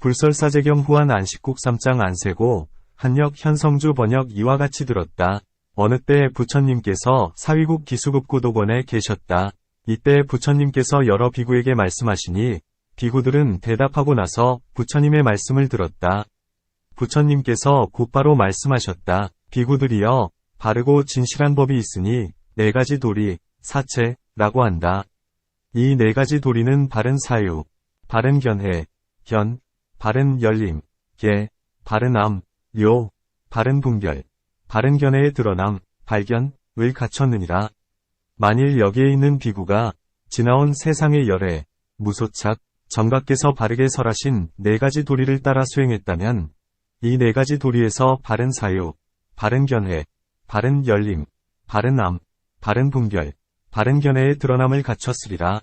불설사제경 후한 안식국 3장 안세고 한역 현성주 번역 이와 같이 들었다. 어느 때 부처님께서 사위국 기수급고도원에 계셨다. 이때 부처님께서 여러 비구에게 말씀하시니 비구들은 대답하고 나서 부처님의 말씀을 들었다. 부처님께서 곧바로 말씀하셨다. 비구들이여, 바르고 진실한 법이 있으니 4가지 도리, 사체라고 한다. 이 4가지 도리는 바른 사유, 바른 견해, 바른 열림, 바른 암, 바른 분별, 바른 견해에 드러남, 발견을 갖췄느니라. 만일 여기에 있는 비구가 지나온 세상의 열애, 무소착, 정각께서 바르게 설하신 4가지 도리를 따라 수행했다면 이 4가지 도리에서 바른 사유, 바른 견해, 바른 열림, 바른 암, 바른 분별, 바른 견해의 드러남을 갖췄으리라.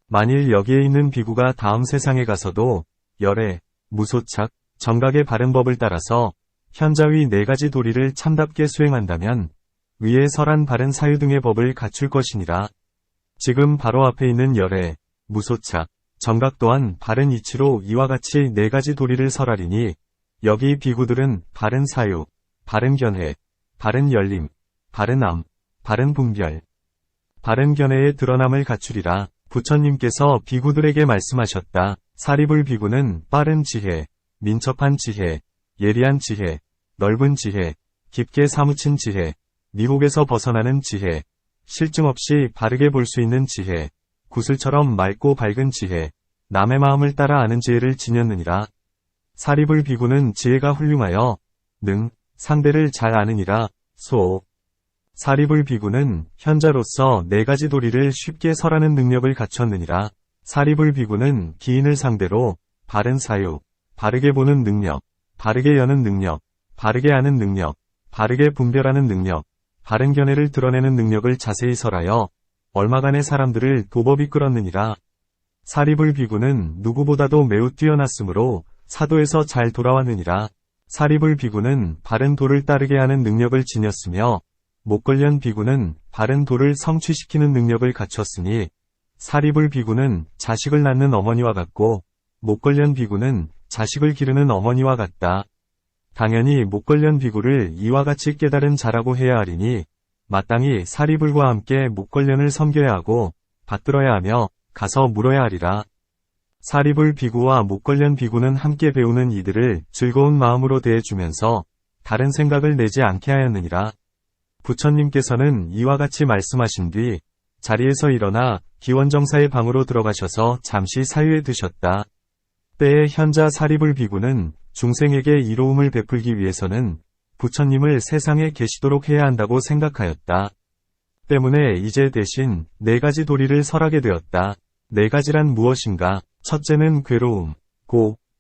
만일 여기에 있는 비구가 다음 세상에 가서도 열애, 무소착, 정각의 바른 법을 따라서 현자의 4가지 도리를 참답게 수행한다면 위에 설한 바른 사유 등의 법을 갖출 것이니라. 지금 바로 앞에 있는 열애, 무소착, 정각 또한 바른 이치로 이와 같이 4가지 도리를 설하리니 여기 비구들은 바른 사유, 바른 견해, 바른 열림, 바른 암, 바른 분별, 바른 견해의 드러남을 갖추리라. 부처님께서 비구들에게 말씀하셨다. 사리불 비구는 빠른 지혜, 민첩한 지혜, 예리한 지혜, 넓은 지혜, 깊게 사무친 지혜, 미혹에서 벗어나는 지혜, 실증 없이 바르게 볼 수 있는 지혜, 구슬처럼 맑고 밝은 지혜, 남의 마음을 따라 아는 지혜를 지녔느니라. 사리불 비구는 지혜가 훌륭하여 상대를 잘 아느니라. 사리불 비구는 현자로서 4가지 도리를 쉽게 설하는 능력을 갖췄느니라. 사리불 비구는 기인을 상대로 바른 사유, 바르게 보는 능력, 바르게 여는 능력, 바르게 아는 능력, 바르게 분별하는 능력, 바른 견해를 드러내는 능력을 자세히 설하여 얼마간의 사람들을 도법이 끌었느니라. 사리불 비구는 누구보다도 매우 뛰어났으므로 사도에서 잘 돌아왔느니라. 사리불 비구는 바른 도를 따르게 하는 능력을 지녔으며 목걸련 비구는 바른 도를 성취시키는 능력을 갖췄으니 사리불 비구는 자식을 낳는 어머니와 같고 목걸련 비구는 자식을 기르는 어머니와 같다. 당연히 목걸련 비구를 이와 같이 깨달은 자라고 해야 하리니 마땅히 사리불과 함께 목걸련을 섬겨야 하고 받들어야 하며 가서 물어야 하리라. 사리불 비구와 목걸련 비구는 함께 배우는 이들을 즐거운 마음으로 대해주면서 다른 생각을 내지 않게 하였느니라. 부처님께서는 이와 같이 말씀하신 뒤 자리에서 일어나 기원정사의 방으로 들어가셔서 잠시 사유에 드셨다. 때에 현자 사리불 비구는 중생에게 이로움을 베풀기 위해서는 부처님을 세상에 계시도록 해야 한다고 생각하였다. 때문에 이제 대신 4가지 도리를 설하게 되었다. 4가지란 무엇인가? 첫째는 괴로움,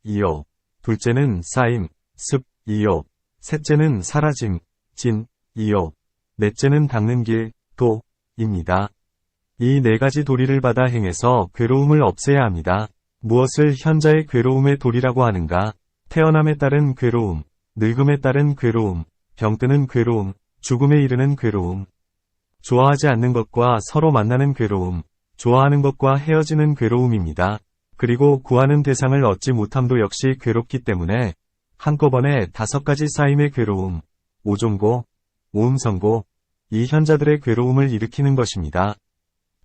이요. 둘째는 쌓임, 이요. 셋째는 사라짐, 이요. 넷째는 닦는 길, 입니다. 이 4가지 도리를 받아 행해서 괴로움을 없애야 합니다. 무엇을 현자의 괴로움의 도리라고 하는가? 태어남에 따른 괴로움, 늙음에 따른 괴로움, 병드는 괴로움, 죽음에 이르는 괴로움, 좋아하지 않는 것과 서로 만나는 괴로움, 좋아하는 것과 헤어지는 괴로움입니다. 그리고 구하는 대상을 얻지 못함도 역시 괴롭기 때문에 한꺼번에 5가지 쌓임의 괴로움, 오종고, 오음성고, 이 현자들의 괴로움을 일으키는 것입니다.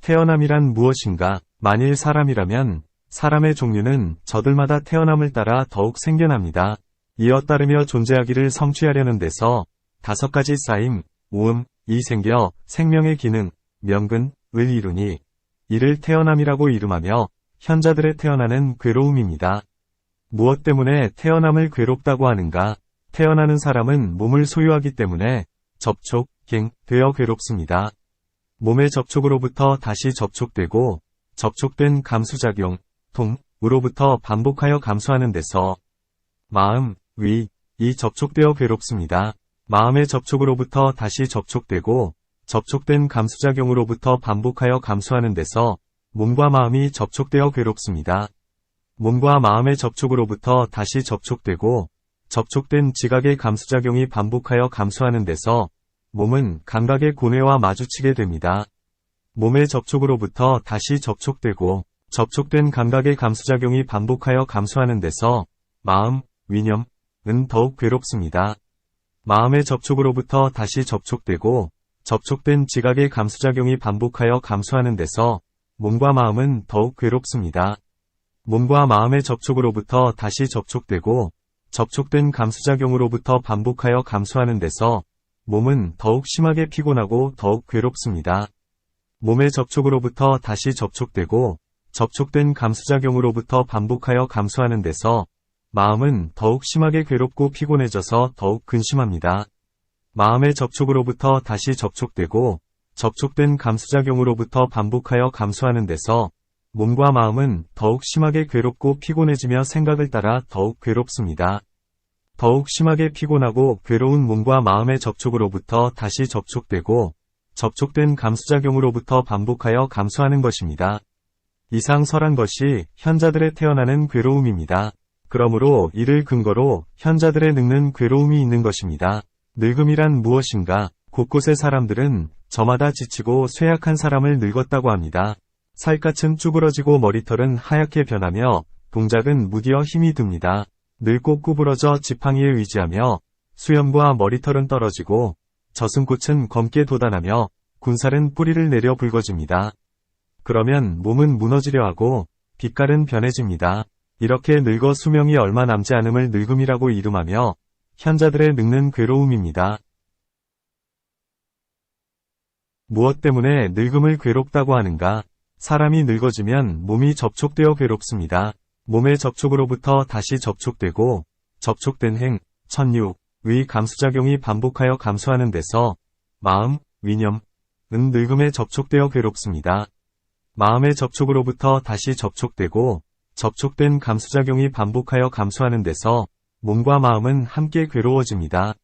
태어남이란 무엇인가? 만일 사람이라면 사람의 종류는 저들마다 태어남을 따라 더욱 생겨납니다. 이어 따르며 존재하기를 성취하려는 데서 5가지 쌓임, 오음이 생겨 생명의 기능, 명근을 이루니 이를 태어남이라고 이름하며 현자들의 태어나는 괴로움입니다. 무엇 때문에 태어남을 괴롭다고 하는가? 태어나는 사람은 몸을 소유하기 때문에 되어 괴롭습니다. 몸의 접촉으로부터 다시 접촉되고 접촉된 감수작용, 으로부터 반복하여 감수하는 데서 마음, 이 접촉되어 괴롭습니다. 마음의 접촉으로부터 다시 접촉되고 접촉된 감수작용으로부터 반복하여 감수하는 데서 몸과 마음이 접촉되어 괴롭습니다. 몸과 마음의 접촉으로부터 다시 접촉되고 접촉된 지각의 감수작용이 반복하여 감수하는 데서 몸은 감각의 고뇌와 마주치게 됩니다. 몸의 접촉으로부터 다시 접촉되고 접촉된 감각의 감수작용이 반복하여 감수하는 데서 마음, 위념은 더욱 괴롭습니다. 마음의 접촉으로부터 다시 접촉되고 접촉된 지각의 감수작용이 반복하여 감수하는 데서 몸과 마음은 더욱 괴롭습니다. 몸과 마음의 접촉으로부터 다시 접촉되고 접촉된 감수작용으로부터 반복하여 감수하는 데서 몸은 더욱 심하게 피곤하고 더욱 괴롭습니다. 몸의 접촉으로부터 다시 접촉되고 접촉된 감수작용으로부터 반복하여 감수하는 데서 마음은 더욱 심하게 괴롭고 피곤해져서 더욱 근심합니다. 마음의 접촉으로부터 다시 접촉되고 접촉된 감수작용으로부터 반복하여 감수하는 데서 몸과 마음은 더욱 심하게 괴롭고 피곤해지며 생각을 따라 더욱 괴롭습니다. 더욱 심하게 피곤하고 괴로운 몸과 마음의 접촉으로부터 다시 접촉되고 접촉된 감수작용으로부터 반복하여 감수하는 것입니다. 이상 설한 것이 현자들의 태어나는 괴로움입니다. 그러므로 이를 근거로 현자들의 늙는 괴로움이 있는 것입니다. 늙음이란 무엇인가? 곳곳의 사람들은 저마다 지치고 쇠약한 사람을 늙었다고 합니다. 살갗은 쭈그러지고 머리털은 하얗게 변하며 동작은 무디어 힘이 듭니다. 늙고 구부러져 지팡이에 의지하며 수염과 머리털은 떨어지고 저승꽃은 검게 돋아나며 군살은 뿌리를 내려 붉어집니다. 그러면 몸은 무너지려 하고 빛깔은 변해집니다. 이렇게 늙어 수명이 얼마 남지 않음을 늙음이라고 이름하며 현자들의 늙는 괴로움입니다. 무엇 때문에 늙음을 괴롭다고 하는가? 사람이 늙어지면 몸이 접촉되어 괴롭습니다. 몸의 접촉으로부터 다시 접촉되고 접촉된 행, 천육, 의 감수작용이 반복하여 감수하는 데서 마음, 위념은 늙음에 접촉되어 괴롭습니다. 마음의 접촉으로부터 다시 접촉되고 접촉된 감수작용이 반복하여 감수하는 데서 몸과 마음은 함께 괴로워집니다.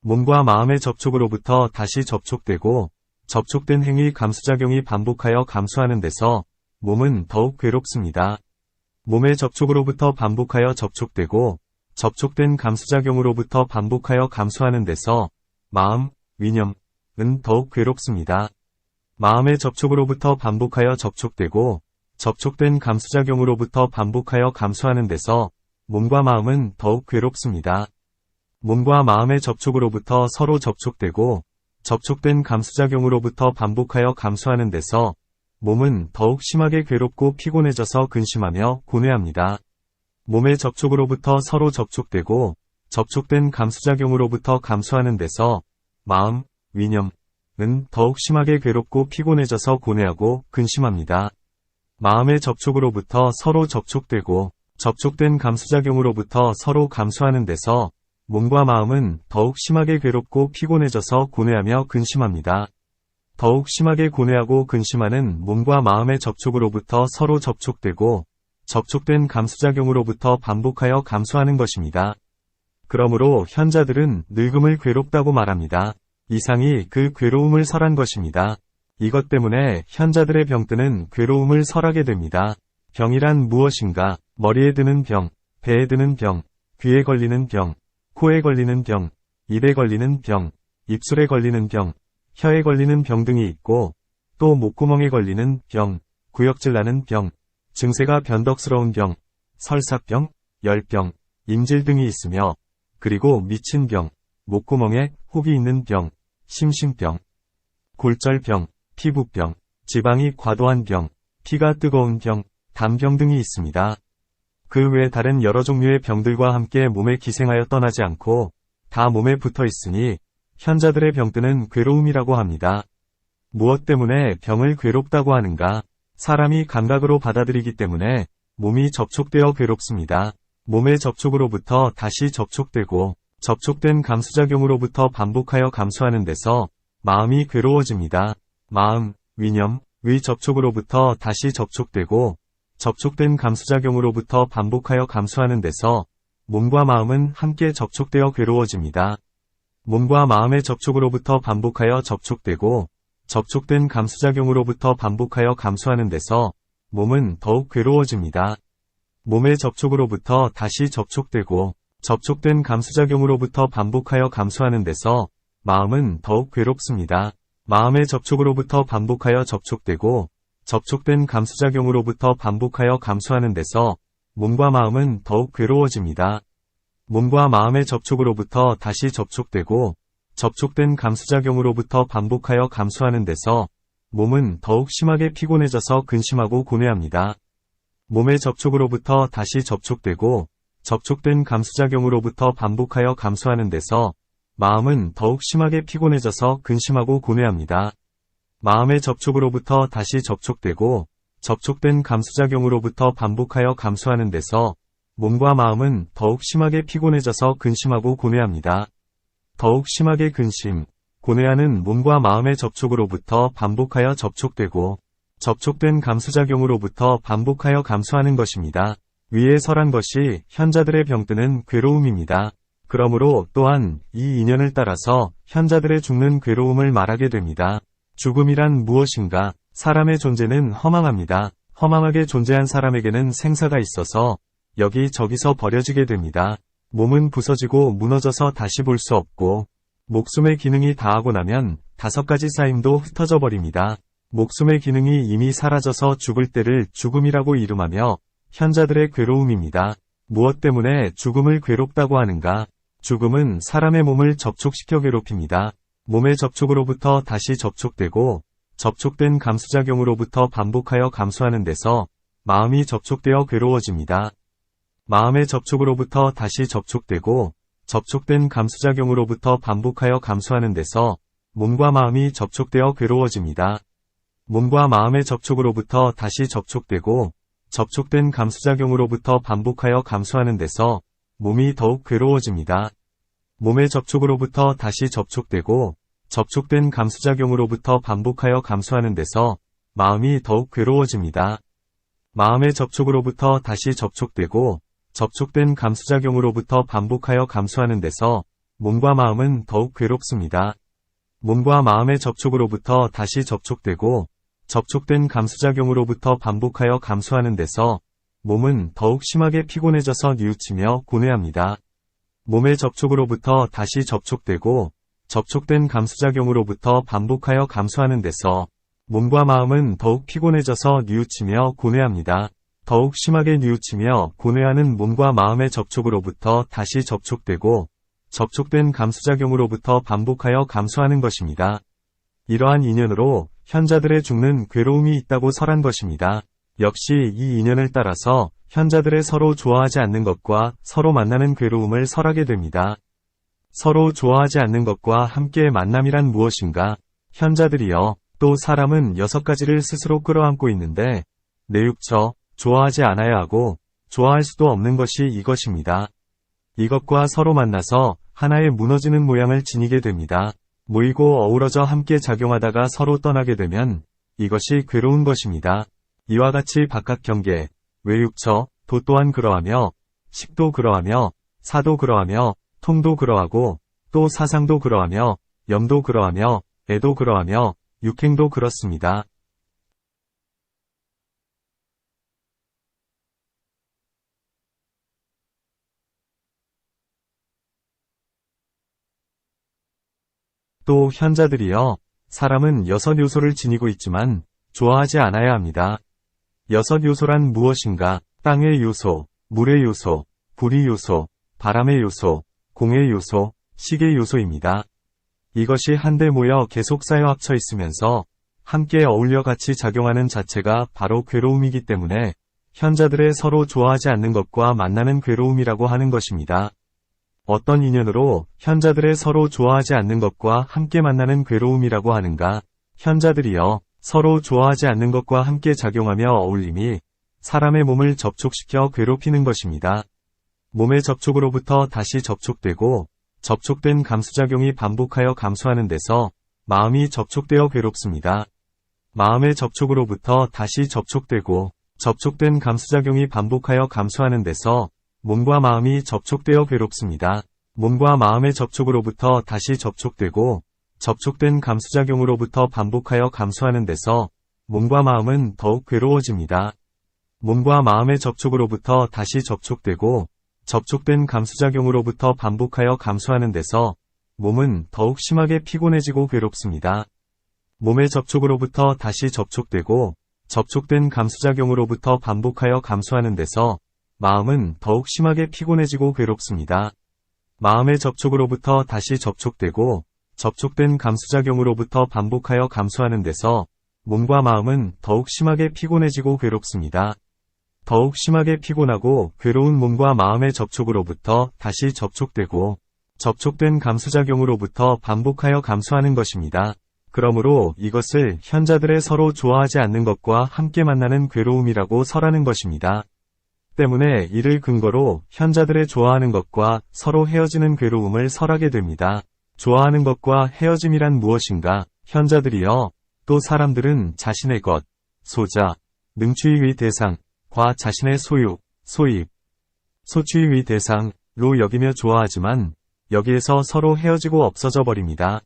몸과 마음의 접촉으로부터 다시 접촉되고 접촉된 행위 감수작용이 반복하여 감수하는 데서 몸은 더욱 괴롭습니다. 몸의 접촉으로부터 반복하여 접촉되고 접촉된 감수작용으로부터 반복하여 감수하는 데서 마음, 위념은 더욱 괴롭습니다. 마음의 접촉으로부터 반복하여 접촉되고 접촉된 감수작용으로부터 반복하여 감수하는 데서 몸과 마음은 더욱 괴롭습니다. 몸과 마음의 접촉으로부터 서로 접촉되고 접촉된 감수작용으로부터 반복하여 감수하는 데서 몸은 더욱 심하게 괴롭고 피곤해져서 근심하며 고뇌합니다. 몸의 접촉으로부터 서로 접촉되고 접촉된 감수작용으로부터 감수하는 데서 마음, 위념은 더욱 심하게 괴롭고 피곤해져서 고뇌하고 근심합니다. 마음의 접촉으로부터 서로 접촉되고 접촉된 감수작용으로부터 서로 감수하는 데서 몸과 마음은 더욱 심하게 괴롭고 피곤해져서 고뇌하며 근심합니다. 더욱 심하게 고뇌하고 근심하는 몸과 마음의 접촉으로부터 서로 접촉되고 접촉된 감수작용으로부터 반복하여 감수하는 것입니다. 그러므로 현자들은 늙음을 괴롭다고 말합니다. 이상이 그 괴로움을 설한 것입니다. 이것 때문에 현자들의 병드는 괴로움을 설하게 됩니다. 병이란 무엇인가? 머리에 드는 병, 배에 드는 병, 귀에 걸리는 병, 코에 걸리는 병, 입에 걸리는 병, 입술에 걸리는 병, 혀에 걸리는 병 등이 있고 또 목구멍에 걸리는 병, 구역질 나는 병, 증세가 변덕스러운 병, 설사병, 열병, 임질 등이 있으며 그리고 미친 병, 목구멍에 혹이 있는 병, 심신병, 골절병, 피부병, 지방이 과도한 병, 피가 뜨거운 병, 담병 등이 있습니다. 그 외 다른 여러 종류의 병들과 함께 몸에 기생하여 떠나지 않고 다 몸에 붙어 있으니 현자들의 병드는 괴로움이라고 합니다. 무엇 때문에 병을 괴롭다고 하는가? 사람이 감각으로 받아들이기 때문에 몸이 접촉되어 괴롭습니다. 몸의 접촉으로부터 다시 접촉되고 접촉된 감수작용으로부터 반복하여 감수하는 데서 마음이 괴로워집니다. 마음, 위념, 의 접촉으로부터 다시 접촉되고 접촉된 감수작용으로부터 반복하여 감수하는 데서 몸과 마음은 함께 접촉되어 괴로워집니다. 몸과 마음의 접촉으로부터 반복하여 접촉되고 접촉된 감수작용으로부터 반복하여 감수하는 데서 몸은 더욱 괴로워집니다. 몸의 접촉으로부터 다시 접촉되고 접촉된 감수작용으로부터 반복하여 감수하는 데서 마음은 더욱 괴롭습니다. 마음의 접촉으로부터 반복하여 접촉되고 접촉된 감수작용으로부터 반복하여 감수하는 데서 몸과 마음은 더욱 괴로워집니다. 몸과 마음의 접촉으로부터 다시 접촉되고 접촉된 감수작용으로부터 반복하여 감수하는 데서 몸은 더욱 심하게 피곤해져서 근심하고 고뇌합니다. 몸의 접촉으로부터 다시 접촉되고 접촉된 감수작용으로부터 반복하여 감수하는 데서 마음은 더욱 심하게 피곤해져서 근심하고 고뇌합니다. 마음의 접촉으로부터 다시 접촉되고 접촉된 감수작용으로부터 반복하여 감수하는 데서 몸과 마음은 더욱 심하게 피곤해져서 근심하고 고뇌합니다. 더욱 심하게 근심, 고뇌하는 몸과 마음의 접촉으로부터 반복하여 접촉되고 접촉된 감수작용으로부터 반복하여 감수하는 것입니다. 위에 설한 것이 현자들의 병드는 괴로움입니다. 그러므로 또한 이 인연을 따라서 현자들의 죽는 괴로움을 말하게 됩니다. 죽음이란 무엇인가? 사람의 존재는 허망합니다. 허망하게 존재한 사람에게는 생사가 있어서 여기저기서 버려지게 됩니다. 몸은 부서지고 무너져서 다시 볼 수 없고 목숨의 기능이 다하고 나면 5가지 쌓임도 흩어져 버립니다. 목숨의 기능이 이미 사라져서 죽을 때를 죽음이라고 이름하며 현자들의 괴로움입니다. 무엇 때문에 죽음을 괴롭다고 하는가? 죽음은 사람의 몸을 접촉시켜 괴롭힙니다. 몸의 접촉으로부터 다시 접촉되고 접촉된 감수작용으로부터 반복하여 감수하는 데서 마음이 접촉되어 괴로워집니다. 마음의 접촉으로부터 다시 접촉되고 접촉된 감수작용으로부터 반복하여 감수하는 데서 몸과 마음이 접촉되어 괴로워집니다. 몸과 마음의 접촉으로부터 다시 접촉되고 접촉된 감수작용으로부터 반복하여 감수하는 데서 몸이 더욱 괴로워집니다. 몸의 접촉으로부터 다시 접촉되고 접촉된 감수작용으로부터 반복하여 감수하는 데서 마음이 더욱 괴로워집니다. 마음의 접촉으로부터 다시 접촉되고 접촉된 감수작용으로부터 반복하여 감수하는 데서 몸과 마음은 더욱 괴롭습니다. 몸과 마음의 접촉으로부터 다시 접촉되고 접촉된 감수작용으로부터 반복하여 감수하는 데서 몸은 더욱 심하게 피곤해져서 뉘우치며 고뇌합니다. 몸의 접촉으로부터 다시 접촉되고 접촉된 감수작용으로부터 반복하여 감수하는 데서 몸과 마음은 더욱 피곤해져서 뉘우치며 고뇌합니다. 더욱 심하게 뉘우치며 고뇌하는 몸과 마음의 접촉으로부터 다시 접촉되고 접촉된 감수작용으로부터 반복하여 감수하는 것입니다. 이러한 인연으로 현자들의 죽는 괴로움이 있다고 설한 것입니다. 역시 이 인연을 따라서 현자들의 서로 좋아하지 않는 것과 서로 만나는 괴로움을 설하게 됩니다. 서로 좋아하지 않는 것과 함께 만남이란 무엇인가? 현자들이여, 또 사람은 6가지를 스스로 끌어안고 있는데 내육처, 좋아하지 않아야 하고 좋아할 수도 없는 것이 이것입니다. 이것과 서로 만나서 하나의 무너지는 모양을 지니게 됩니다. 모이고 어우러져 함께 작용하다가 서로 떠나게 되면 이것이 괴로운 것입니다. 이와 같이 바깥 경계, 외육처, 도 또한 그러하며 식도 그러하며 사도 그러하며 통도 그러하고 또 사상도 그러하며 염도 그러하며 애도 그러하며 육행도 그렇습니다. 또 현자들이여, 사람은 6요소를 지니고 있지만 좋아하지 않아야 합니다. 6요소란 무엇인가? 땅의 요소, 물의 요소, 불의 요소, 바람의 요소, 공의 요소, 식의 요소입니다. 이것이 한데 모여 계속 쌓여 합쳐 있으면서 함께 어울려 같이 작용하는 자체가 바로 괴로움이기 때문에 현자들의 서로 좋아하지 않는 것과 만나는 괴로움이라고 하는 것입니다. 어떤 인연으로 현자들의 서로 좋아하지 않는 것과 함께 만나는 괴로움이라고 하는가? 현자들이여, 서로 좋아하지 않는 것과 함께 작용하며 어울림이 사람의 몸을 접촉시켜 괴롭히는 것입니다. 몸의 접촉으로부터 다시 접촉되고 접촉된 감수작용이 반복하여 감수하는 데서 마음이 접촉되어 괴롭습니다. 마음의 접촉으로부터 다시 접촉되고 접촉된 감수작용이 반복하여 감수하는 데서 몸과 마음이 접촉되어 괴롭습니다. 몸과 마음의 접촉으로부터 다시 접촉되고 접촉된 감수작용으로부터 반복하여 감수하는 데서 몸과 마음은 더욱 괴로워집니다. 몸과 마음의 접촉으로부터 다시 접촉되고 접촉된 감수작용으로부터 반복하여 감수하는 데서 몸은 더욱 심하게 피곤해지고 괴롭습니다. 몸의 접촉으로부터 다시 접촉되고 접촉된 감수작용으로부터 반복하여 감수하는 데서 마음은 더욱 심하게 피곤해지고 괴롭습니다. 마음의 접촉으로부터 다시 접촉되고 접촉된 감수작용으로부터 반복하여 감수하는 데서 몸과 마음은 더욱 심하게 피곤해지고 괴롭습니다. 더욱 심하게 피곤하고 괴로운 몸과 마음의 접촉으로부터 다시 접촉되고 접촉된 감수작용으로부터 반복하여 감수하는 것입니다. 그러므로 이것을 현자들의 서로 좋아하지 않는 것과 함께 만나는 괴로움이라고 설하는 것입니다. 때문에 이를 근거로 현자들의 좋아하는 것과 서로 헤어지는 괴로움을 설하게 됩니다. 좋아하는 것과 헤어짐이란 무엇인가? 현자들이여, 또 사람들은 자신의 것, 소자, 능추의의 대상과 자신의 소유, 소입, 소추의의 대상로 여기며 좋아하지만 여기에서 서로 헤어지고 없어져 버립니다.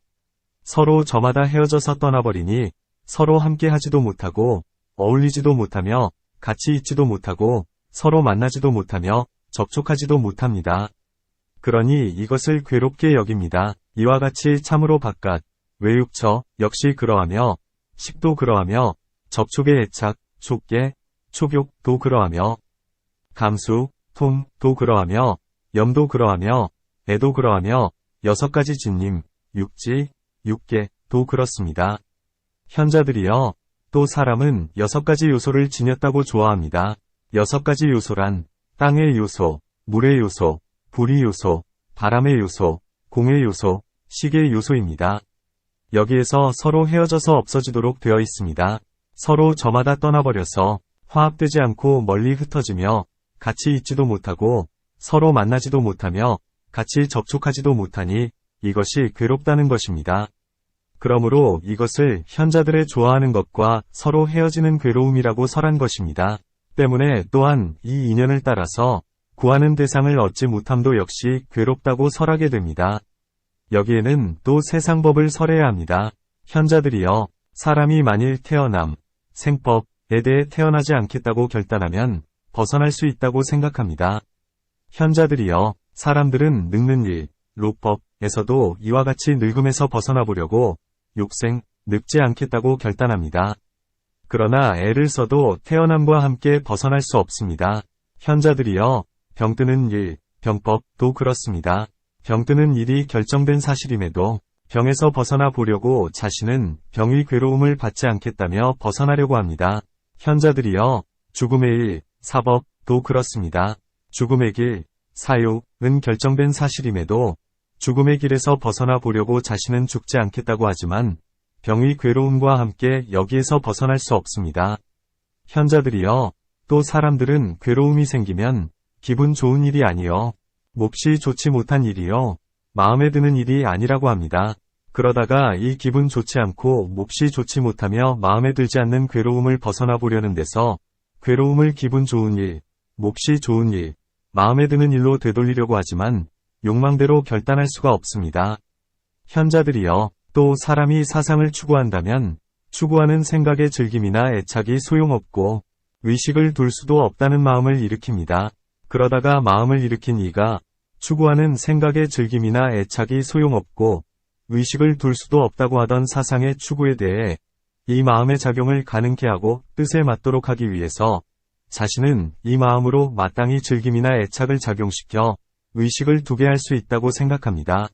서로 저마다 헤어져서 떠나버리니 서로 함께 하지도 못하고 어울리지도 못하며 같이 있지도 못하고 서로 만나지도 못하며 접촉하지도 못합니다. 그러니 이것을 괴롭게 여깁니다. 이와 같이 참으로 바깥, 외육처 역시 그러하며 식도 그러하며 접촉의 애착, 촉계, 촉욕도 그러하며 감수, 통도 그러하며 염도 그러하며 애도 그러하며 6가지 진님, 육지, 육계도 그렇습니다. 현자들이여, 또 사람은 6가지 요소를 지녔다고 좋아합니다. 6가지 요소란 땅의 요소, 물의 요소, 불의 요소, 바람의 요소, 공의 요소, 식의 요소입니다. 여기에서 서로 헤어져서 없어지도록 되어 있습니다. 서로 저마다 떠나버려서 화합되지 않고 멀리 흩어지며 같이 있지도 못하고 서로 만나지도 못하며 같이 접촉하지도 못하니 이것이 괴롭다는 것입니다. 그러므로 이것을 현자들의 좋아하는 것과 서로 헤어지는 괴로움이라고 설한 것입니다. 때문에 또한 이 인연을 따라서 구하는 대상을 얻지 못함도 역시 괴롭다고 설하게 됩니다. 여기에는 또 세상법을 설해야 합니다. 현자들이여, 사람이 만일 태어남, 생법에 대해 태어나지 않겠다고 결단하면 벗어날 수 있다고 생각합니다. 현자들이여, 사람들은 늙는 일, 로법에서도 이와 같이 늙음에서 벗어나 보려고 욕생, 늙지 않겠다고 결단합니다. 그러나 애를 써도 태어남과 함께 벗어날 수 없습니다. 현자들이여, 병드는 일, 병법도 그렇습니다. 병드는 일이 결정된 사실임에도 병에서 벗어나 보려고 자신은 병의 괴로움을 받지 않겠다며 벗어나려고 합니다. 현자들이여, 죽음의 일, 사법도 그렇습니다. 죽음의 길, 사욕은 결정된 사실임에도 죽음의 길에서 벗어나 보려고 자신은 죽지 않겠다고 하지만 병의 괴로움과 함께 여기에서 벗어날 수 없습니다. 현자들이여, 또 사람들은 괴로움이 생기면 기분 좋은 일이 아니요, 몹시 좋지 못한 일이요, 마음에 드는 일이 아니라고 합니다. 그러다가 이 기분 좋지 않고 몹시 좋지 못하며 마음에 들지 않는 괴로움을 벗어나 보려는 데서 괴로움을 기분 좋은 일, 몹시 좋은 일, 마음에 드는 일로 되돌리려고 하지만 욕망대로 결단할 수가 없습니다. 현자들이여, 또 사람이 사상을 추구한다면 추구하는 생각의 즐김이나 애착이 소용없고 의식을 둘 수도 없다는 마음을 일으킵니다. 그러다가 마음을 일으킨 이가 추구하는 생각의 즐김이나 애착이 소용없고 의식을 둘 수도 없다고 하던 사상의 추구에 대해 이 마음의 작용을 가능케 하고 뜻에 맞도록 하기 위해서 자신은 이 마음으로 마땅히 즐김이나 애착을 작용시켜 의식을 두게 할 수 있다고 생각합니다.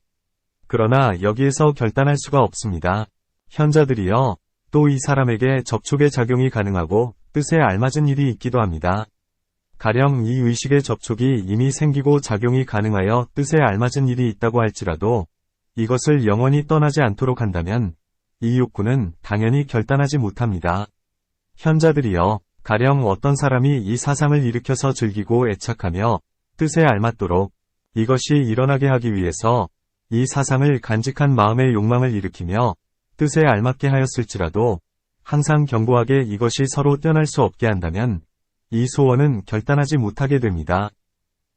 그러나 여기에서 결단할 수가 없습니다. 현자들이여, 또 이 사람에게 접촉의 작용이 가능하고 뜻에 알맞은 일이 있기도 합니다. 가령 이 의식의 접촉이 이미 생기고 작용이 가능하여 뜻에 알맞은 일이 있다고 할지라도 이것을 영원히 떠나지 않도록 한다면 이 욕구는 당연히 결단하지 못합니다. 현자들이여, 가령 어떤 사람이 이 사상을 일으켜서 즐기고 애착하며 뜻에 알맞도록 이것이 일어나게 하기 위해서 이 사상을 간직한 마음의 욕망을 일으키며 뜻에 알맞게 하였을지라도 항상 견고하게 이것이 서로 떼어날 수 없게 한다면 이 소원은 결단하지 못하게 됩니다.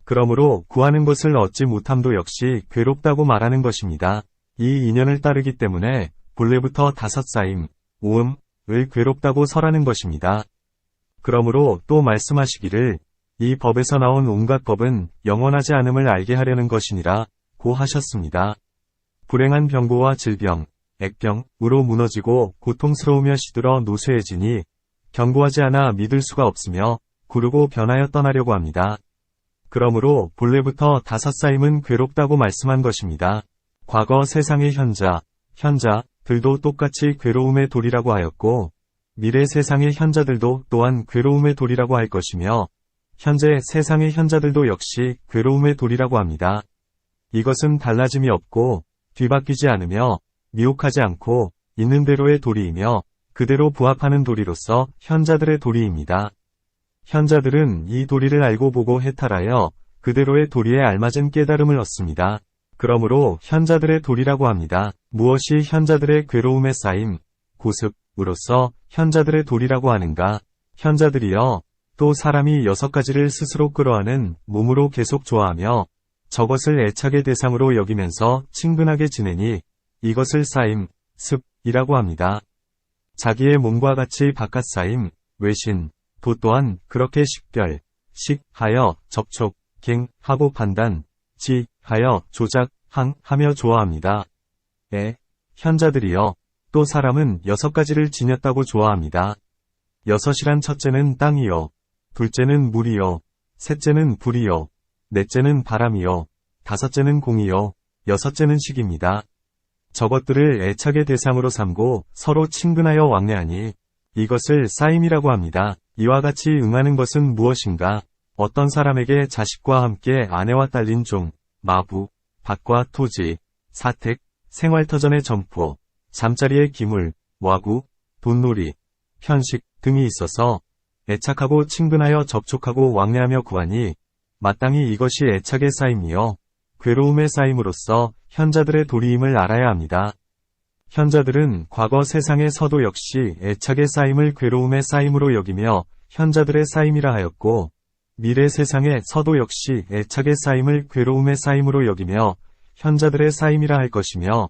그러므로 구하는 것을 얻지 못함도 역시 괴롭다고 말하는 것입니다. 이 인연을 따르기 때문에 본래부터 5사임, 5음을 괴롭다고 설하는 것입니다. 그러므로 또 말씀하시기를 이 법에서 나온 온갖 법은 영원하지 않음을 알게 하려는 것이니라 고 하셨습니다. 불행한 병고와 질병, 액병으로 무너지고 고통스러우며 시들어 노쇠해지니 견고하지 않아 믿을 수가 없으며 구르고 변하여 떠나려고 합니다. 그러므로 본래부터 다섯 쌓임은 괴롭다고 말씀한 것입니다. 과거 세상의 현자들도 똑같이 괴로움의 돌이라고 하였고, 미래 세상의 현자들도 또한 괴로움의 돌이라고 할 것이며, 현재 세상의 현자들도 역시 괴로움의 돌이라고 합니다. 이것은 달라짐이 없고 뒤바뀌지 않으며 미혹하지 않고 있는 대로의 도리이며 그대로 부합하는 도리로서 현자들의 도리입니다. 현자들은 이 도리를 알고 보고 해탈하여 그대로의 도리에 알맞은 깨달음을 얻습니다. 그러므로 현자들의 도리라고 합니다. 무엇이 현자들의 괴로움의 쌓임, 고습으로서 현자들의 도리라고 하는가? 현자들이여, 또 사람이 6가지를 스스로 끌어안은 몸으로 계속 좋아하며 저것을 애착의 대상으로 여기면서 친근하게 지내니 이것을 쌓임, 습이라고 합니다. 자기의 몸과 같이 바깥 쌓임, 외신, 도 또한 그렇게 식별, 하여 접촉, 하고 판단, 하여 조작, 하며 좋아합니다. 현자들이여, 또 사람은 6가지를 지녔다고 좋아합니다. 6이란 첫째는 땅이요, 둘째는 물이요, 셋째는 불이요, 넷째는 바람이요, 다섯째는 공이요, 여섯째는 식입니다. 저것들을 애착의 대상으로 삼고 서로 친근하여 왕래하니 이것을 쌓임이라고 합니다. 이와 같이 응하는 것은 무엇인가? 어떤 사람에게 자식과 함께 아내와 딸린 종, 마부, 밭과 토지, 사택, 생활터전의 점포, 잠자리의 기물, 와구, 돈놀이, 편식 등이 있어서 애착하고 친근하여 접촉하고 왕래하며 구하니 마땅히 이것이 애착의 쌓임이요 괴로움의 쌓임으로써 현자들의 도리임을 알아야 합니다. 현자들은 과거 세상의 서도 역시 애착의 쌓임을 괴로움의 쌓임으로 여기며 현자들의 쌓임이라 하였고, 미래 세상의 서도 역시 애착의 쌓임을 괴로움의 쌓임으로 여기며 현자들의 쌓임이라 할 것이며,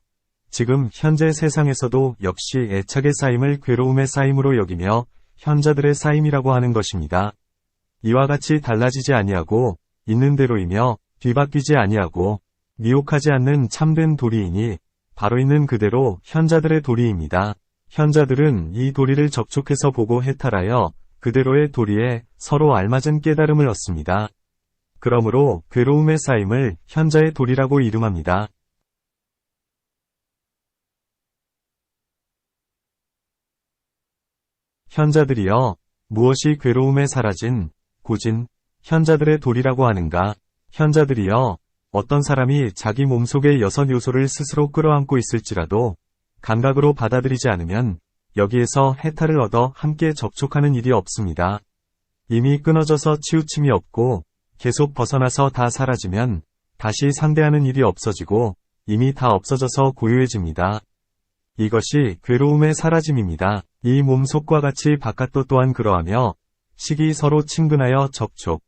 지금 현재 세상에서도 역시 애착의 쌓임을 괴로움의 쌓임으로 여기며 현자들의 쌓임이라고 하는 것입니다. 이와 같이 달라지지 아니하고 있는 대로이며 뒤바뀌지 아니하고 미혹하지 않는 참된 도리이니 바로 있는 그대로 현자들의 도리입니다. 현자들은 이 도리를 접촉해서 보고 해탈하여 그대로의 도리에 서로 알맞은 깨달음을 얻습니다. 그러므로 괴로움의 쌓임을 현자의 도리라고 이름합니다. 현자들이여, 무엇이 괴로움에 사라진, 고진, 현자들의 도리라고 하는가? 현자들이여, 어떤 사람이 자기 몸속의 6요소를 스스로 끌어안고 있을지라도 감각으로 받아들이지 않으면 여기에서 해탈을 얻어 함께 접촉하는 일이 없습니다. 이미 끊어져서 치우침이 없고 계속 벗어나서 다 사라지면 다시 상대하는 일이 없어지고 이미 다 없어져서 고요해집니다. 이것이 괴로움의 사라짐입니다. 이 몸속과 같이 바깥도 또한 그러하며 식이 서로 친근하여 접촉,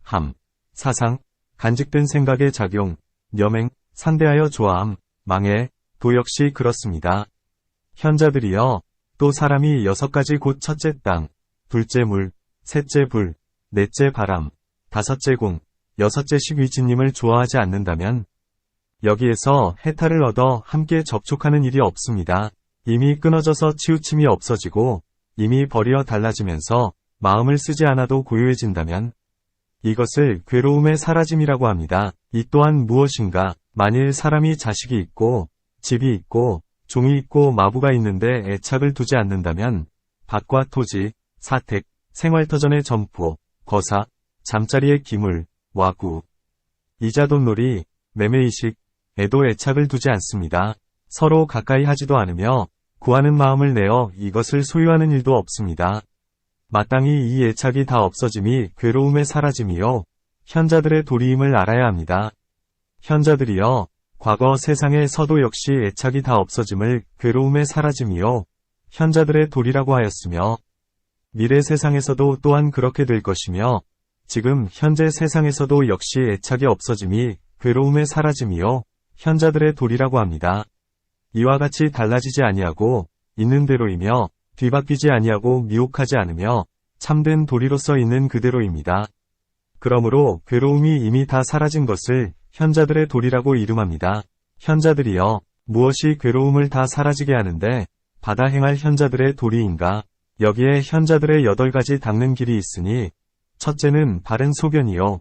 함, 사상, 간직된 생각의 작용, 여맹, 상대하여 좋아함, 망해, 도 역시 그렇습니다. 현자들이여, 또 사람이 6가지 곧 첫째 땅, 둘째 물, 셋째 불, 넷째 바람, 다섯째 공, 여섯째 식 위진님을 좋아하지 않는다면 여기에서 해탈을 얻어 함께 접촉하는 일이 없습니다. 이미 끊어져서 치우침이 없어지고 이미 버리어 달라지면서 마음을 쓰지 않아도 고요해진다면 이것을 괴로움의 사라짐이라고 합니다. 이 또한 무엇인가? 만일 사람이 자식이 있고 집이 있고 종이 있고 마부가 있는데 애착을 두지 않는다면 밭과 토지, 사택, 생활터전의 점포, 거사, 잠자리의 기물, 와구, 이자돈놀이, 매매이식, 에도 애착을 두지 않습니다. 서로 가까이 하지도 않으며 구하는 마음을 내어 이것을 소유하는 일도 없습니다. 마땅히 이 애착이 다 없어짐이 괴로움의 사라짐이요 현자들의 도리임을 알아야 합니다. 현자들이여, 과거 세상의 서도 역시 애착이 다 없어짐을 괴로움의 사라짐이요 현자들의 도리라고 하였으며, 미래 세상에서도 또한 그렇게 될 것이며 지금 현재 세상에서도 역시 애착이 없어짐이 괴로움의 사라짐이요 현자들의 도리라고 합니다. 이와 같이 달라지지 아니하고 있는 대로이며 뒤바뀌지 아니하고 미혹하지 않으며 참된 도리로서 있는 그대로입니다. 그러므로 괴로움이 이미 다 사라진 것을 현자들의 도리라고 이름합니다. 현자들이여, 무엇이 괴로움을 다 사라지게 하는데 받아 행할 현자들의 도리인가? 여기에 현자들의 8가지 닦는 길이 있으니 첫째는 바른 소견이요,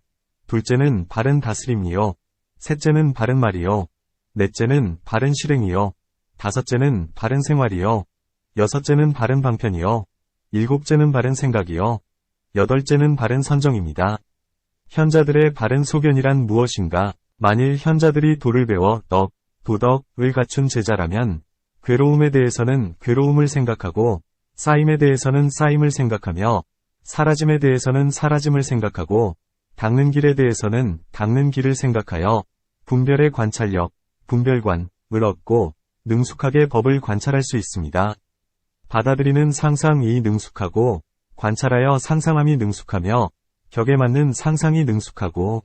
둘째는 바른 다스림이요. 셋째는 바른 말이요. 넷째는 바른 실행이요. 다섯째는 바른 생활이요. 여섯째는 바른 방편이요. 일곱째는 바른 생각이요. 여덟째는 바른 선정입니다. 현자들의 바른 소견이란 무엇인가? 만일 현자들이 도를 배워 도덕을 갖춘 제자라면 괴로움에 대해서는 괴로움을 생각하고 쌓임에 대해서는 쌓임을 생각하며 사라짐에 대해서는 사라짐을 생각하고 닦는 길에 대해서는 닦는 길을 생각하여 분별의 관찰력, 분별관을 얻고 능숙하게 법을 관찰할 수 있습니다. 받아들이는 상상이 능숙하고 관찰하여 상상함이 능숙하며 격에 맞는 상상이 능숙하고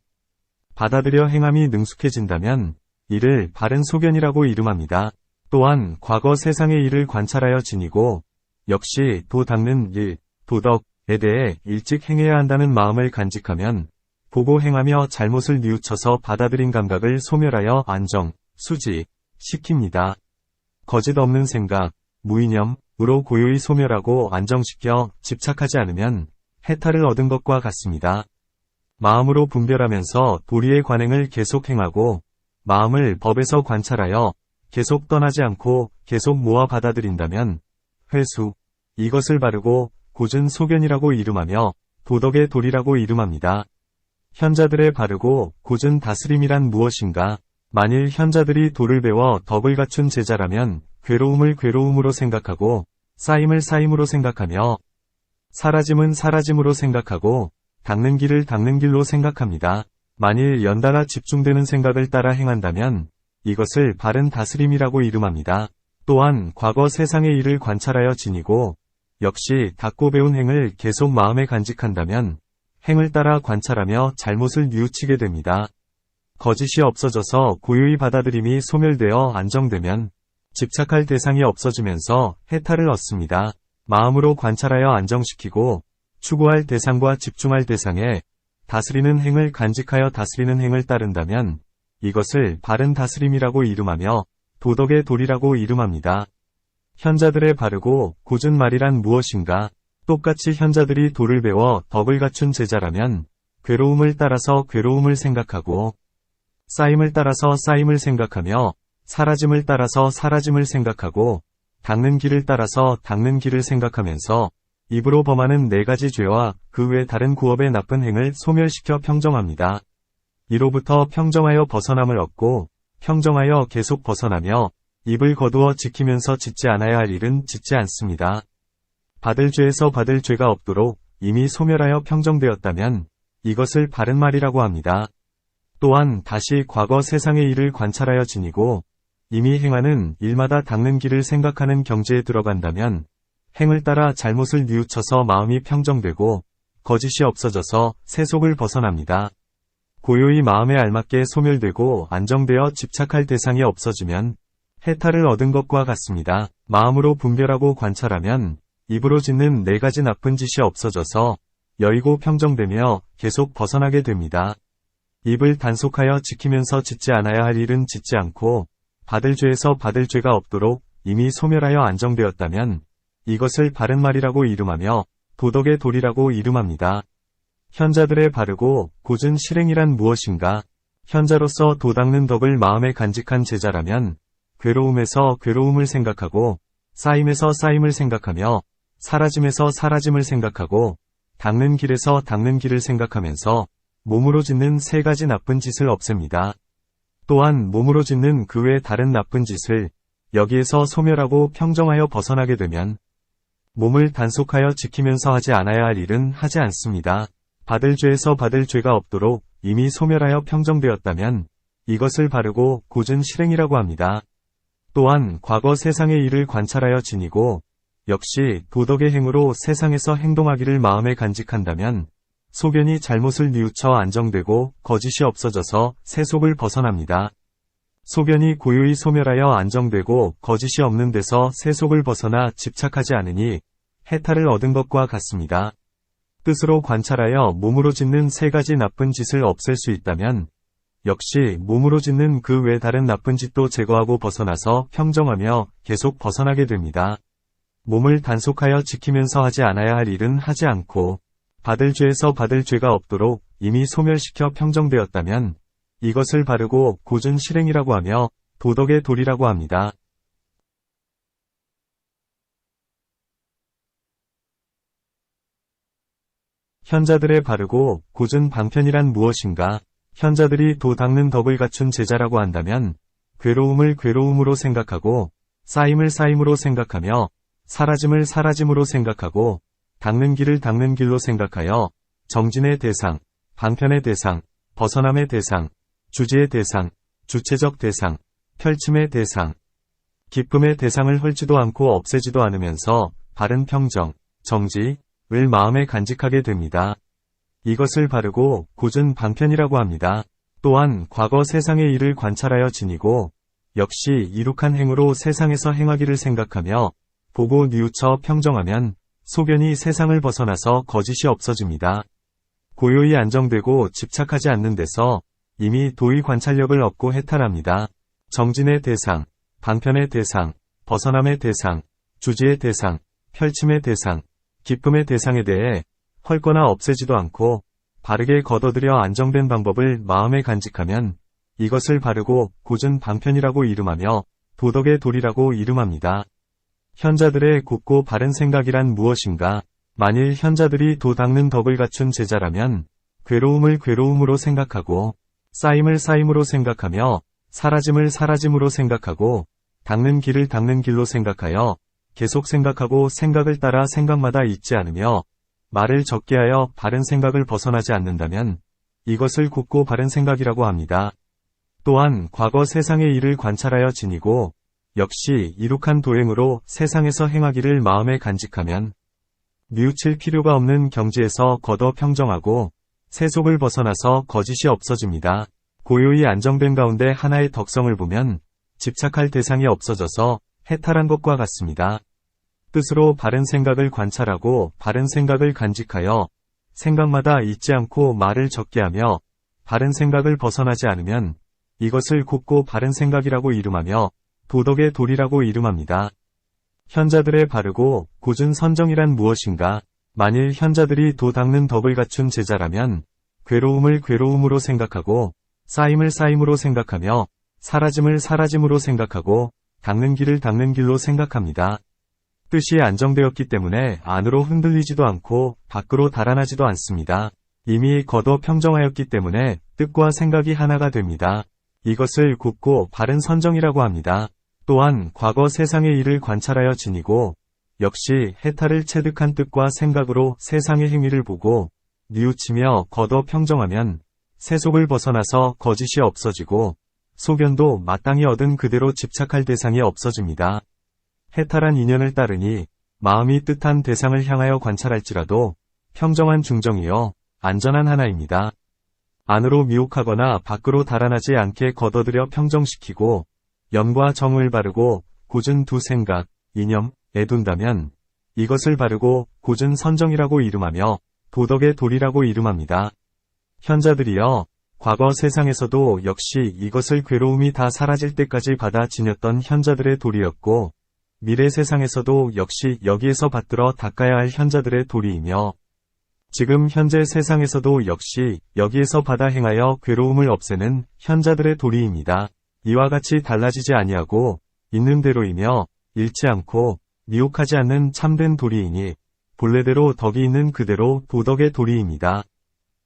받아들여 행함이 능숙해진다면 이를 바른 소견이라고 이름합니다. 또한 과거 세상의 일을 관찰하여 지니고 역시 도 닦는 일, 도덕에 대해 일찍 행해야 한다는 마음을 간직하면 보고 행하며 잘못을 뉘우쳐서 받아들인 감각을 소멸하여 안정, 수지, 시킵니다. 거짓 없는 생각, 무이념으로 고요히 소멸하고 안정시켜 집착하지 않으면 해탈을 얻은 것과 같습니다. 마음으로 분별하면서 도리의 관행을 계속 행하고 마음을 법에서 관찰하여 계속 떠나지 않고 계속 모아 받아들인다면 회수, 이것을 바르고 고준 소견이라고 이름하며 도덕의 도리라고 이름합니다. 현자들의 바르고 고준 다스림이란 무엇인가? 만일 현자들이 도를 배워 덕을 갖춘 제자라면 괴로움을 괴로움으로 생각하고 쌓임을 쌓임으로 생각하며 사라짐은 사라짐으로 생각하고 닦는 길을 닦는 길로 생각합니다. 만일 연달아 집중되는 생각을 따라 행한다면 이것을 바른 다스림이라고 이름합니다. 또한 과거 세상의 일을 관찰하여 지니고 역시 닦고 배운 행을 계속 마음에 간직한다면 행을 따라 관찰하며 잘못을 뉘우치게 됩니다. 거짓이 없어져서 고요히 받아들임이 소멸되어 안정되면 집착할 대상이 없어지면서 해탈을 얻습니다. 마음으로 관찰하여 안정시키고 추구할 대상과 집중할 대상에 다스리는 행을 간직하여 다스리는 행을 따른다면 이것을 바른 다스림이라고 이름하며 도덕의 도리라고 이름합니다. 현자들의 바르고 고준 말이란 무엇인가? 똑같이 현자들이 도를 배워 덕을 갖춘 제자라면 괴로움을 따라서 괴로움을 생각하고 쌓임을 따라서 쌓임을 생각하며 사라짐을 따라서 사라짐을 생각하고 닦는 길을 따라서 닦는 길을 생각하면서 입으로 범하는 네 가지 죄와 그 외 다른 구업의 나쁜 행을 소멸시켜 평정합니다. 이로부터 평정하여 벗어남을 얻고 평정하여 계속 벗어나며 입을 거두어 지키면서 짓지 않아야 할 일은 짓지 않습니다. 받을 죄에서 받을 죄가 없도록 이미 소멸하여 평정되었다면 이것을 바른 말이라고 합니다. 또한 다시 과거 세상의 일을 관찰하여 지니고 이미 행하는 일마다 닦는 길을 생각하는 경지에 들어간다면 행을 따라 잘못을 뉘우쳐서 마음이 평정되고 거짓이 없어져서 세속을 벗어납니다. 고요히 마음에 알맞게 소멸되고 안정되어 집착할 대상이 없어지면 해탈을 얻은 것과 같습니다. 마음으로 분별하고 관찰하면 입으로 짓는 네 가지 나쁜 짓이 없어져서 여의고 평정되며 계속 벗어나게 됩니다. 입을 단속하여 지키면서 짓지 않아야 할 일은 짓지 않고 받을 죄에서 받을 죄가 없도록 이미 소멸하여 안정되었다면 이것을 바른 말이라고 이름하며 도덕의 도리라고 이름합니다. 현자들의 바르고 고준 실행이란 무엇인가? 현자로서 도 닦는 덕을 마음에 간직한 제자라면 괴로움에서 괴로움을 생각하고 쌓임에서 쌓임을 생각하며 사라짐에서 사라짐을 생각하고 닦는 길에서 닦는 길을 생각하면서 몸으로 짓는 세 가지 나쁜 짓을 없앱니다. 또한 몸으로 짓는 그 외 다른 나쁜 짓을 여기에서 소멸하고 평정하여 벗어나게 되면 몸을 단속하여 지키면서 하지 않아야 할 일은 하지 않습니다. 받을 죄에서 받을 죄가 없도록 이미 소멸하여 평정되었다면 이것을 바르고 고준 실행이라고 합니다. 또한 과거 세상의 일을 관찰하여 지니고 역시 도덕의 행으로 세상에서 행동하기를 마음에 간직한다면 소견이 잘못을 뉘우쳐 안정되고 거짓이 없어져서 세속을 벗어납니다. 소견이 고요히 소멸하여 안정되고 거짓이 없는 데서 세속을 벗어나 집착하지 않으니 해탈을 얻은 것과 같습니다. 뜻으로 관찰하여 몸으로 짓는 세 가지 나쁜 짓을 없앨 수 있다면 역시 몸으로 짓는 그 외 다른 나쁜 짓도 제거하고 벗어나서 평정하며 계속 벗어나게 됩니다. 몸을 단속하여 지키면서 하지 않아야 할 일은 하지 않고 받을 죄에서 받을 죄가 없도록 이미 소멸시켜 평정되었다면 이것을 바르고 고준 실행이라고 하며 도덕의 도리라고 합니다. 현자들의 바르고 고준 방편이란 무엇인가? 현자들이 도 닦는 덕을 갖춘 제자라고 한다면 괴로움을 괴로움으로 생각하고 쌓임을 쌓임으로 생각하며 사라짐을 사라짐으로 생각하고 닦는 길을 닦는 길로 생각하여 정진의 대상, 방편의 대상, 벗어남의 대상, 주지의 대상, 주체적 대상, 펼침의 대상, 기쁨의 대상을 헐지도 않고 없애지도 않으면서 바른 평정, 정지를 마음에 간직하게 됩니다. 이것을 바르고 고준 방편이라고 합니다. 또한 과거 세상의 일을 관찰하여 지니고 역시 이룩한 행으로 세상에서 행하기를 생각하며 보고 뉘우쳐 평정하면 소견이 세상을 벗어나서 거짓이 없어집니다. 고요히 안정되고 집착하지 않는 데서 이미 도의 관찰력을 얻고 해탈합니다. 정진의 대상, 방편의 대상, 벗어남의 대상, 주지의 대상, 펼침의 대상, 기쁨의 대상에 대해 헐거나 없애지도 않고 바르게 걷어들여 안정된 방법을 마음에 간직하면 이것을 바르고 고준 방편이라고 이름하며 도덕의 도리라고 이름합니다. 현자들의 곱고 바른 생각이란 무엇인가? 만일 현자들이 도 닦는 덕을 갖춘 제자라면 괴로움을 괴로움으로 생각하고 쌓임을 쌓임으로 생각하며 사라짐을 사라짐으로 생각하고 닦는 길을 닦는 길로 생각하여 계속 생각하고 생각을 따라 생각마다 잊지 않으며 말을 적게 하여 바른 생각을 벗어나지 않는다면 이것을 곱고 바른 생각이라고 합니다. 또한 과거 세상의 일을 관찰하여 지니고 역시 이룩한 도행으로 세상에서 행하기를 마음에 간직하면 뉘우칠 필요가 없는 경지에서 걷어 평정하고 세속을 벗어나서 거짓이 없어집니다. 고요히 안정된 가운데 하나의 덕성을 보면 집착할 대상이 없어져서 해탈한 것과 같습니다. 뜻으로 바른 생각을 관찰하고 바른 생각을 간직하여 생각마다 잊지 않고 말을 적게 하며 바른 생각을 벗어나지 않으면 이것을 곱고 바른 생각이라고 이름하며 도덕의 도리라고 이름합니다. 현자들의 바르고 고준 선정이란 무엇인가? 만일 현자들이 도 닦는 덕을 갖춘 제자라면 괴로움을 괴로움으로 생각하고 쌓임을 쌓임으로 생각하며 사라짐을 사라짐으로 생각하고 닦는 길을 닦는 길로 생각합니다. 뜻이 안정되었기 때문에 안으로 흔들리지도 않고 밖으로 달아나지도 않습니다. 이미 걷어 평정하였기 때문에 뜻과 생각이 하나가 됩니다. 이것을 곱고 바른 선정이라고 합니다. 또한 과거 세상의 일을 관찰하여 지니고 역시 해탈을 체득한 뜻과 생각으로 세상의 행위를 보고 뉘우치며 걷어 평정하면 세속을 벗어나서 거짓이 없어지고 소견도 마땅히 얻은 그대로 집착할 대상이 없어집니다. 해탈한 인연을 따르니 마음이 뜻한 대상을 향하여 관찰할지라도 평정한 중정이요 안전한 하나입니다. 안으로 미혹하거나 밖으로 달아나지 않게 걷어들여 평정시키고 염과 정을 바르고 고준 두 생각, 이념에 둔다면 이것을 바르고 고준 선정이라고 이름하며 도덕의 도리라고 이름합니다. 현자들이여 과거 세상에서도 역시 이것을 괴로움이 다 사라질 때까지 받아 지녔던 현자들의 도리였고 미래 세상에서도 역시 여기에서 받들어 닦아야 할 현자들의 도리이며 지금 현재 세상에서도 역시 여기에서 받아 행하여 괴로움을 없애는 현자들의 도리입니다. 이와 같이 달라지지 아니하고 있는 대로이며 잃지 않고 미혹하지 않는 참된 도리이니 본래대로 덕이 있는 그대로 도덕의 도리입니다.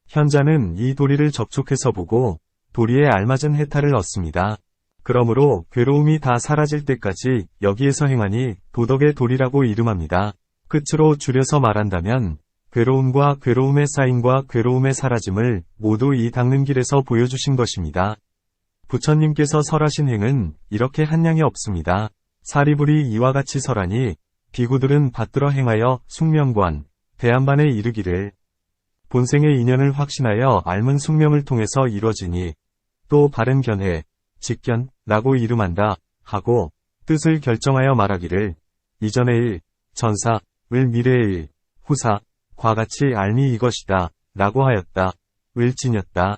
현자는 이 도리를 접촉해서 보고 도리에 알맞은 해탈을 얻습니다. 그러므로 괴로움이 다 사라질 때까지 여기에서 행하니 도덕의 도리라고 이름합니다. 끝으로 줄여서 말한다면 괴로움과 괴로움의 쌓임과 괴로움의 사라짐을 모두 이 닦는 길에서 보여주신 것입니다. 부처님께서 설하신 행은 이렇게 한량이 없습니다. 사리불이 이와 같이 설하니 비구들은 받들어 행하여 숙명관, 대안반에 이르기를 본생의 인연을 확신하여 앓은 숙명을 통해서 이루어지니 또 바른 견해, 직견라고 이름한다 하고 뜻을 결정하여 말하기를 이전의 일, 전사, 을 미래의 일, 후사, 과 같이 알미 이것이다 라고 하였다. 을 지녔다.